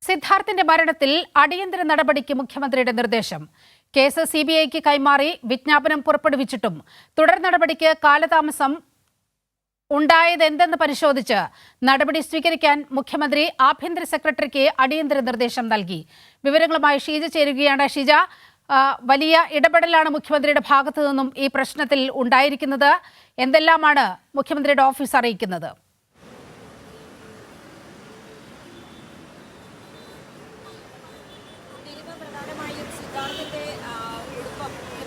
സിദ്ധാർത്ഥിന്റെ മരണത്തിൽ അടിയന്തര നടപടിക്ക് മുഖ്യമന്ത്രിയുടെ നിർദ്ദേശം. കേസ് സിബിഐക്ക് കൈമാറി വിജ്ഞാപനം പുറപ്പെടുവിച്ചിട്ടും തുടർ നടപടിക്ക് കാലതാമസം ഉണ്ടായതെന്തെന്ന് പരിശോധിച്ച് നടപടി സ്വീകരിക്കാൻ മുഖ്യമന്ത്രി ആഭ്യന്തര സെക്രട്ടറിക്ക് അടിയന്തര നിർദ്ദേശം നൽകി. വിവരങ്ങളുമായി ഷീജ ചേരുകയാണ്. ഷീജ, വലിയ ഇടപെടലാണ് മുഖ്യമന്ത്രിയുടെ ഭാഗത്തു നിന്നും ഈ പ്രശ്നത്തിൽ ഉണ്ടായിരിക്കുന്നത്. എന്തെല്ലാമാണ് മുഖ്യമന്ത്രിയുടെ ഓഫീസ് അറിയിക്കുന്നത്?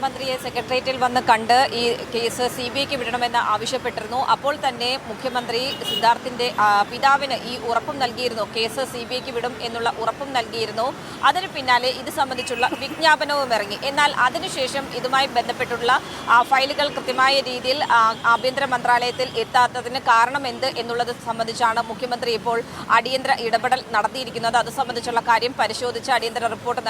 മുഖ്യമന്ത്രിയെ സെക്രട്ടേറിയറ്റിൽ വന്ന് കണ്ട് ഈ കേസ് സിബിഐക്ക് വിടണമെന്ന് ആവശ്യപ്പെട്ടിരുന്നു. അപ്പോൾ തന്നെ മുഖ്യമന്ത്രി സിദ്ധാർത്ഥിന്റെ പിതാവിന് ഈ ഉറപ്പും നൽകിയിരുന്നു, കേസ് സിബിഐക്ക് വിടും എന്നുള്ള ഉറപ്പും നൽകിയിരുന്നു. അതിന് പിന്നാലെ ഇത് സംബന്ധിച്ചുള്ള വിജ്ഞാപനവും ഇറങ്ങി. എന്നാൽ അതിനുശേഷം ഇതുമായി ബന്ധപ്പെട്ടുള്ള ഫയലുകൾ കൃത്യമായ രീതിയിൽ ആഭ്യന്തര മന്ത്രാലയത്തിൽ എത്താത്തതിന് കാരണം എന്ത് എന്നുള്ളത് സംബന്ധിച്ചാണ് മുഖ്യമന്ത്രി ഇപ്പോൾ അടിയന്തര ഇടപെടൽ നടത്തിയിരിക്കുന്നത്. അത് സംബന്ധിച്ചുള്ള കാര്യം പരിശോധിച്ച് അടിയന്തര റിപ്പോർട്ട്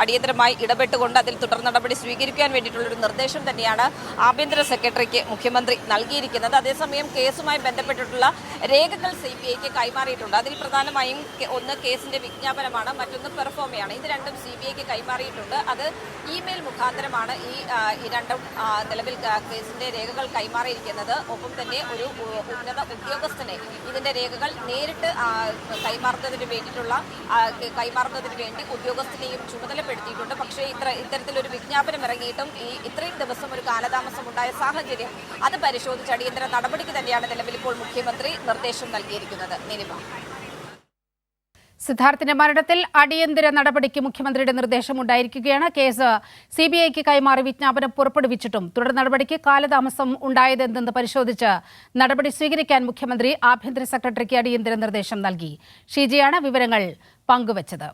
അടിയന്തരമായി ഇടപെട്ടുകൊണ്ട് അതിൽ തുടർ നടപടി സ്വീകരിക്കാൻ വേണ്ടിയിട്ടുള്ളൊരു നിർദ്ദേശം തന്നെയാണ് ആഭ്യന്തര സെക്രട്ടറിക്ക് മുഖ്യമന്ത്രി നൽകിയിരിക്കുന്നത്. അതേസമയം കേസുമായി ബന്ധപ്പെട്ടിട്ടുള്ള രേഖകൾ സിബിഐക്ക് കൈമാറിയിട്ടുണ്ട്. അതിൽ പ്രധാനമായും ഒന്ന് കേസിന്റെ വിജ്ഞാപനമാണ്, മറ്റൊന്ന് പെർഫോമയാണ്. ഇത് രണ്ടും സിബിഐക്ക് കൈമാറിയിട്ടുണ്ട്. അത് ഇമെയിൽ മുഖാന്തരമാണ് ഈ രണ്ടും നിലവിൽ കേസിന്റെ രേഖകൾ കൈമാറിയിരിക്കുന്നത്. ഒപ്പം തന്നെ ഒരു ഉന്നത ഉദ്യോഗസ്ഥനെ ഇതിന്റെ രേഖകൾ നേരിട്ട് കൈമാറുന്നതിന് വേണ്ടി ഉദ്യോഗസ്ഥനെയും ചുമതലപ്പെടുത്തിയിട്ടുണ്ട്. പക്ഷേ ഇത്തരത്തിലൊരു വിജ്ഞാപനം ഇറങ്ങിയിട്ടും ഇത്രയും ദിവസം ഒരു കാലതാമസം ഉണ്ടായ സാഹചര്യം അത് പരിശോധിച്ച് അടിയന്തര നടപടിക്ക് തന്നെയാണ് നിലവിൽ ഇപ്പോൾ മുഖ്യമന്ത്രി നിർദ്ദേശം നൽകിയിരിക്കുന്നത്. നിലിമ, സിദ്ധാർത്ഥിന്റെ മരണത്തിൽ അടിയന്തര നടപടിക്ക് മുഖ്യമന്ത്രിയുടെ നിർദ്ദേശം ഉണ്ടായിരിക്കുകയാണ്. കേസ് സിബിഐക്ക് കൈമാറി വിജ്ഞാപനം പുറപ്പെടുവിച്ചിട്ടും തുടർ നടപടിക്ക് കാലതാമസം ഉണ്ടായതെന്തെന്ന് പരിശോധിച്ച് നടപടി സ്വീകരിക്കാൻ മുഖ്യമന്ത്രി ആഭ്യന്തര സെക്രട്ടറിക്ക് അടിയന്തര നിർദ്ദേശം നൽകി. ഷീജയാണ് വിവരങ്ങൾ പങ്കുവച്ചത്.